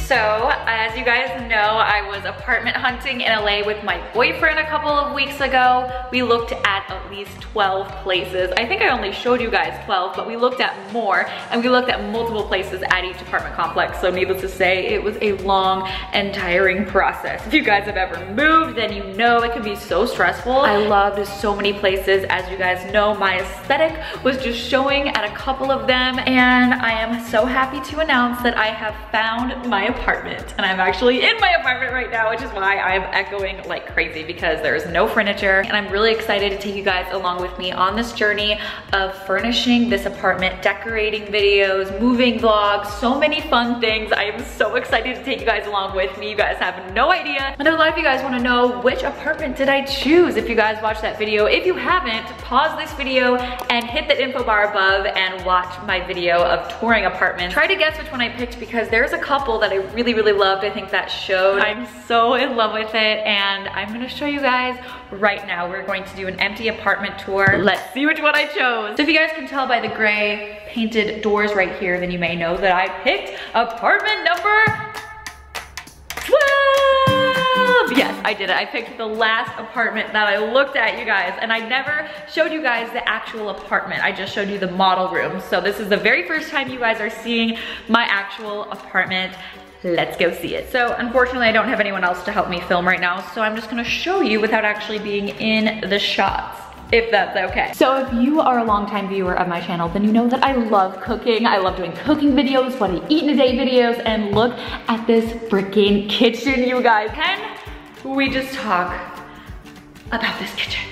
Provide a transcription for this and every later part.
So, as you guys know, I was apartment hunting in LA with my boyfriend a couple of weeks ago. We looked at least 12 places. I think I only showed you guys 12, but we looked at more, and we looked at multiple places at each apartment complex. So needless to say, it was a long and tiring process. If you guys have ever moved, then you know it can be so stressful. I loved so many places. As you guys know, my aesthetic was just showing at a couple of them, and I am so happy to announce that I have found my apartment, and I'm actually in my apartment right now, which is why I'm echoing like crazy because there's no furniture, and I'm really excited to take you guys along with me on this journey of furnishing this apartment, decorating videos, moving vlogs, so many fun things. I am so excited to take you guys along with me. You guys have no idea. And a lot of you guys want to know, which apartment did I choose? If you guys watched that video, if you haven't, pause this video and hit the info bar above and watch my video of touring apartments. Try to guess which one I picked because there's a couple that I really, really loved. I think that showed. I'm so in love with it, and I'm gonna show you guys right now. We're going to do an empty apartment tour. Let's see which one I chose. So if you guys can tell by the gray painted doors right here, then you may know that I picked apartment number 12. Yes, I did it. I picked the last apartment that I looked at, you guys, and I never showed you guys the actual apartment. I just showed you the model room. So this is the very first time you guys are seeing my actual apartment. Let's go see it. So unfortunately, I don't have anyone else to help me film right now, so I'm just gonna show you without actually being in the shots, if that's okay. So if you are a longtime viewer of my channel, then you know that I love cooking. I love doing cooking videos, what I eat in a day videos, and look at this freaking kitchen, you guys. Can we just talk about this kitchen?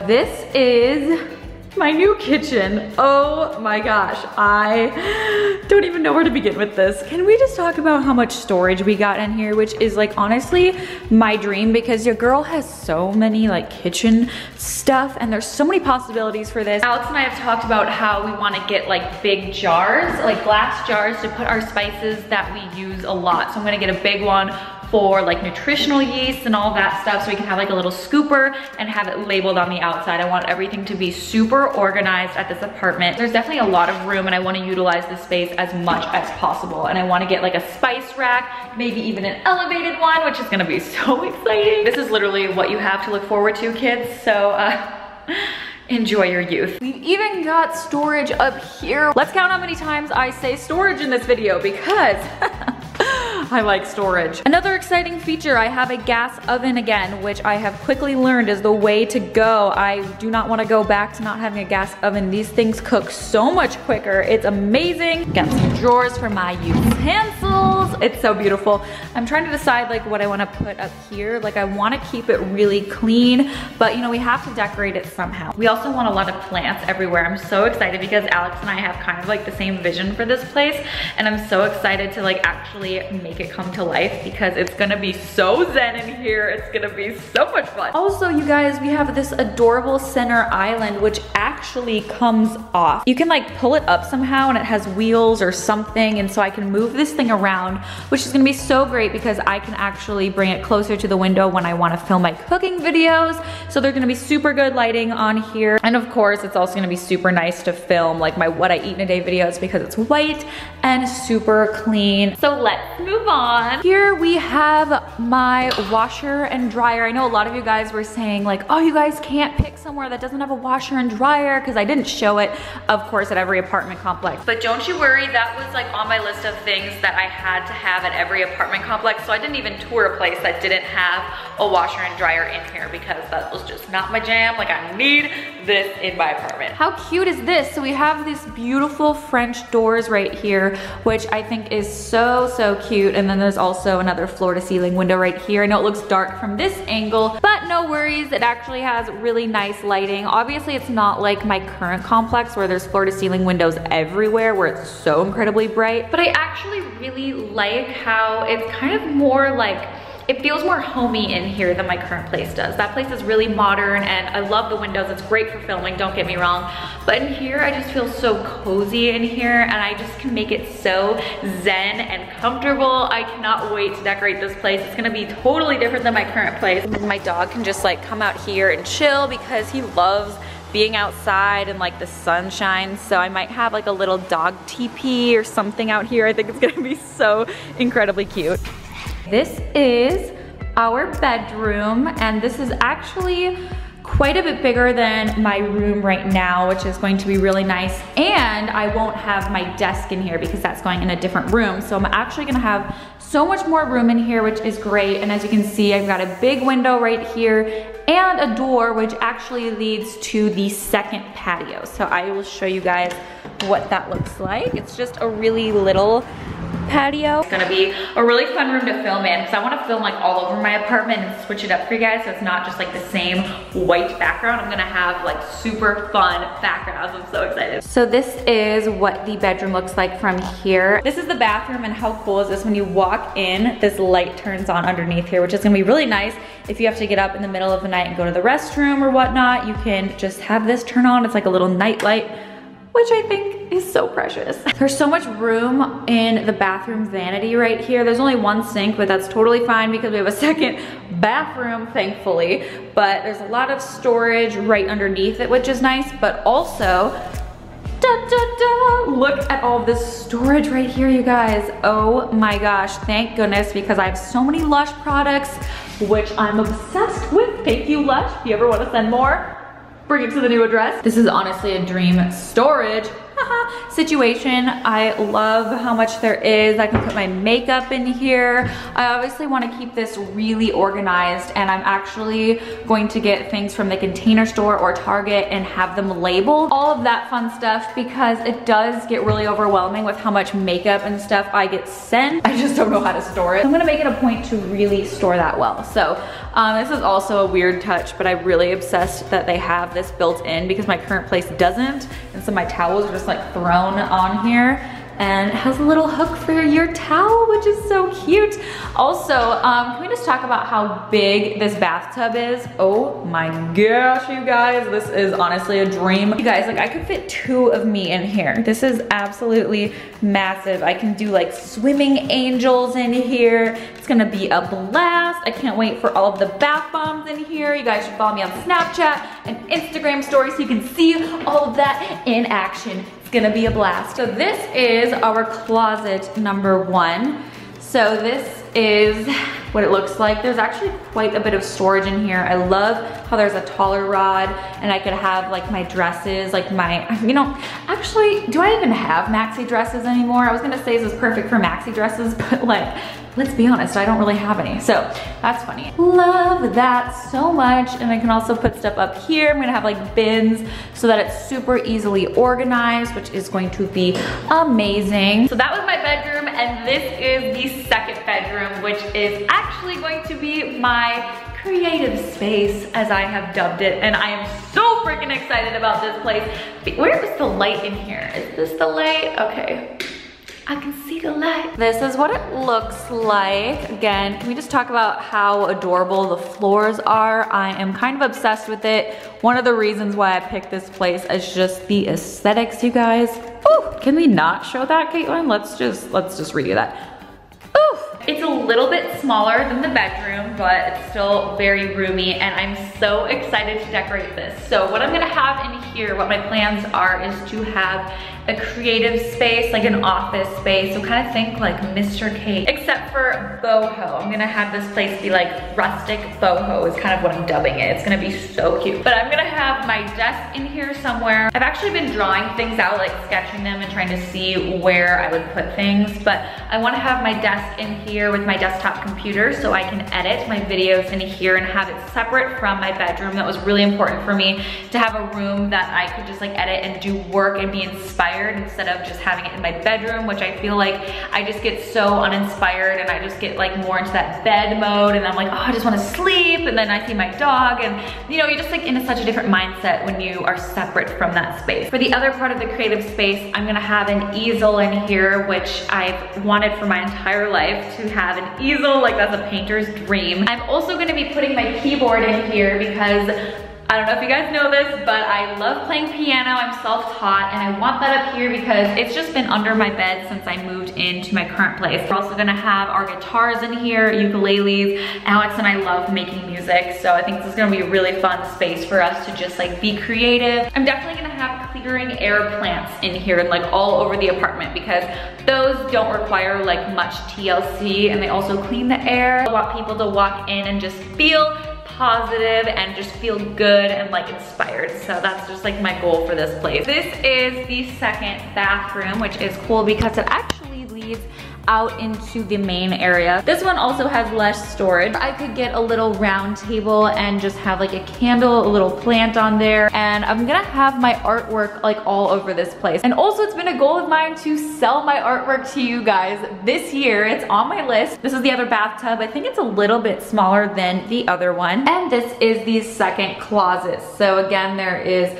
This is my new kitchen. Oh my gosh, I don't even know where to begin with this. Can we just talk about how much storage we got in here, which is like honestly my dream, because your girl has so many like kitchen stuff and there's so many possibilities for this. Alex and I have talked about how we want to get like big jars, like glass jars to put our spices that we use a lot. So I'm gonna get a big one for like nutritional yeast and all that stuff, so we can have like a little scooper and have it labeled on the outside. I want everything to be super organized at this apartment. There's definitely a lot of room, and I want to utilize this space as much as possible. And I want to get like a spice rack, maybe even an elevated one, which is gonna be so exciting. This is literally what you have to look forward to, kids. So enjoy your youth. We've even got storage up here. Let's count how many times I say storage in this video, because I like storage. Another exciting feature, I have a gas oven again, which I have quickly learned is the way to go. I do not want to go back to not having a gas oven. These things cook so much quicker. It's amazing. Got some drawers for my utensils. It's so beautiful. I'm trying to decide like what I want to put up here. Like I want to keep it really clean, but you know, we have to decorate it somehow. We also want a lot of plants everywhere. I'm so excited because Alex and I have kind of like the same vision for this place, and I'm so excited to like actually make it come to life because it's gonna be so zen in here. It's gonna be so much fun. Also, you guys, we have this adorable center island which actually comes off. You can like pull it up somehow and it has wheels or something, and so I can move this thing around, which is gonna be so great because I can actually bring it closer to the window when I wanna film my cooking videos. So there's gonna be super good lighting on here. And of course, it's also gonna be super nice to film like my what I eat in a day videos because it's white and super clean. So let's move on. Here we have my washer and dryer. I know a lot of you guys were saying like, oh, you guys can't pick somewhere that doesn't have a washer and dryer, because I didn't show it, of course, at every apartment complex. But don't you worry, that was like on my list of things that I had to have at every apartment complex, so I didn't even tour a place that didn't have a washer and dryer in here because that was just not my jam. Like I need this in my apartment. How cute is this? So we have these beautiful French doors right here, which I think is so, so cute. And then there's also another floor to ceiling window right here. I know it looks dark from this angle, but no worries. It actually has really nice lighting. Obviously it's not like my current complex where there's floor to ceiling windows everywhere where it's so incredibly bright, but I actually really like how it's kind of more like, it feels more homey in here than my current place does. That place is really modern and I love the windows. It's great for filming, don't get me wrong. But in here, I just feel so cozy in here and I just can make it so zen and comfortable. I cannot wait to decorate this place. It's gonna be totally different than my current place. My dog can just like come out here and chill because he loves being outside and like the sunshine. So I might have like a little dog teepee or something out here. I think it's gonna be so incredibly cute. This is our bedroom, and this is actually quite a bit bigger than my room right now, which is going to be really nice. And I won't have my desk in here because that's going in a different room. So I'm actually gonna have so much more room in here, which is great. And as you can see, I've got a big window right here and a door, which actually leads to the second patio. So I will show you guys what that looks like. It's just a really little patio. It's gonna be a really fun room to film in because I want to film like all over my apartment and switch it up for you guys so it's not just like the same white background. I'm gonna have like super fun backgrounds. I'm so excited. So this is what the bedroom looks like from here. This is the bathroom, and how cool is this? When you walk in, this light turns on underneath here, which is gonna be really nice if you have to get up in the middle of the night and go to the restroom or whatnot. You can just have this turn on. It's like a little night light, which I think is so precious. There's so much room in the bathroom vanity right here. There's only one sink, but that's totally fine because we have a second bathroom, thankfully. But there's a lot of storage right underneath it, which is nice, but also, look at all this storage right here, you guys. Oh my gosh, thank goodness, because I have so many Lush products, which I'm obsessed with. Thank you, Lush. If you ever want to send more, bring it to the new address. This is honestly a dream storage situation. I love how much there is. I can put my makeup in here. I obviously want to keep this really organized, and I'm actually going to get things from the Container Store or Target and have them labeled. All of that fun stuff, because it does get really overwhelming with how much makeup and stuff I get sent. I just don't know how to store it. I'm gonna make it a point to really store that well. So this is also a weird touch, but I'm really obsessed that they have this built in because my current place doesn't. And so my towels are just like thrown on here, and it has a little hook for your towel, which is so cute. Also, can we just talk about how big this bathtub is? Oh my gosh, you guys, this is honestly a dream. You guys, like I could fit 2 of me in here. This is absolutely massive. I can do like swimming angels in here. It's gonna be a blast. I can't wait for all of the bath bombs in here. You guys should follow me on Snapchat and Instagram stories so you can see all of that in action. It's gonna be a blast. So this is our closet number 1. So this is what it looks like. There's actually quite a bit of storage in here. I love how there's a taller rod, and I could have like my dresses, like my, you know, actually, do I even have maxi dresses anymore? I was gonna say this is perfect for maxi dresses, but like, let's be honest, I don't really have any. So that's funny. Love that so much. And I can also put stuff up here. I'm gonna have like bins so that it's super easily organized, which is going to be amazing. So that was my bedroom, and this is the second bedroom, which is actually going to be my creative space, as I have dubbed it, and I am so freaking excited about this place. Where is the light in here? Is this the light? Okay. I can see the light. This is what it looks like. Again, can we just talk about how adorable the floors are? I am kind of obsessed with it. One of the reasons why I picked this place is just the aesthetics, you guys. Ooh, can we not show that, Caitlin? Let's just redo that. Ooh. It's a little bit smaller than the bedroom, but it's still very roomy, and I'm so excited to decorate this. So what I'm gonna have in here, what my plans are, is to have a creative space, like an office space. So kind of think like Mr. Kate, except for boho. I'm gonna have this place be like rustic boho is kind of what I'm dubbing it. It's gonna be so cute. But I'm gonna have my desk in here somewhere. I've actually been drawing things out, like sketching them and trying to see where I would put things. But I wanna have my desk in here with my desktop computer so I can edit my videos in here and have it separate from my bedroom. That was really important for me, to have a room that I could just like edit and do work and be inspired instead of just having it in my bedroom, which I feel like I just get so uninspired and I just get like more into that bed mode, and I'm like, oh, I just want to sleep, and then I see my dog, and you know, you're just like in such a different mindset when you are separate from that space. For the other part of the creative space, I'm gonna have an easel in here, which I've wanted for my entire life to have an easel. Like, that's a painter's dream. I'm also gonna be putting my keyboard in here because I don't know if you guys know this, but I love playing piano. I'm self-taught and I want that up here because it's just been under my bed since I moved into my current place. We're also gonna have our guitars in here, ukuleles. Alex and I love making music, so I think this is gonna be a really fun space for us to just like be creative. I'm definitely gonna have clearing air plants in here and like all over the apartment because those don't require like much TLC, and they also clean the air. I want people to walk in and just feel positive and just feel good and like inspired. So that's just like my goal for this place. This is the second bathroom, which is cool because it actually leads out into the main area. This one also has less storage. I could get a little round table and just have like a candle, a little plant on there, and I'm gonna have my artwork like all over this place. And also it's been a goal of mine to sell my artwork to you guys this year. It's on my list. This is the other bathtub. I think it's a little bit smaller than the other one. And this is the second closet. So again, there is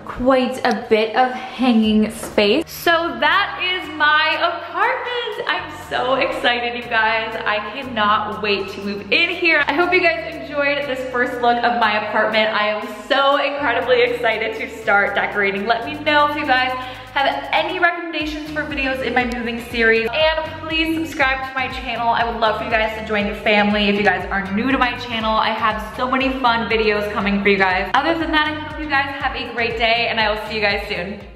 quite a bit of hanging space. So that is my apartment. I'm so excited, you guys. I cannot wait to move in here. I hope you guys enjoyed this first look of my apartment. I am so incredibly excited to start decorating. Let me know if you guys have any recommendations for videos in my moving series, and please subscribe to my channel. I would love for you guys to join the family. If you guys are new to my channel, I have so many fun videos coming for you guys. Other than that, I hope you guys have a great day, and I will see you guys soon.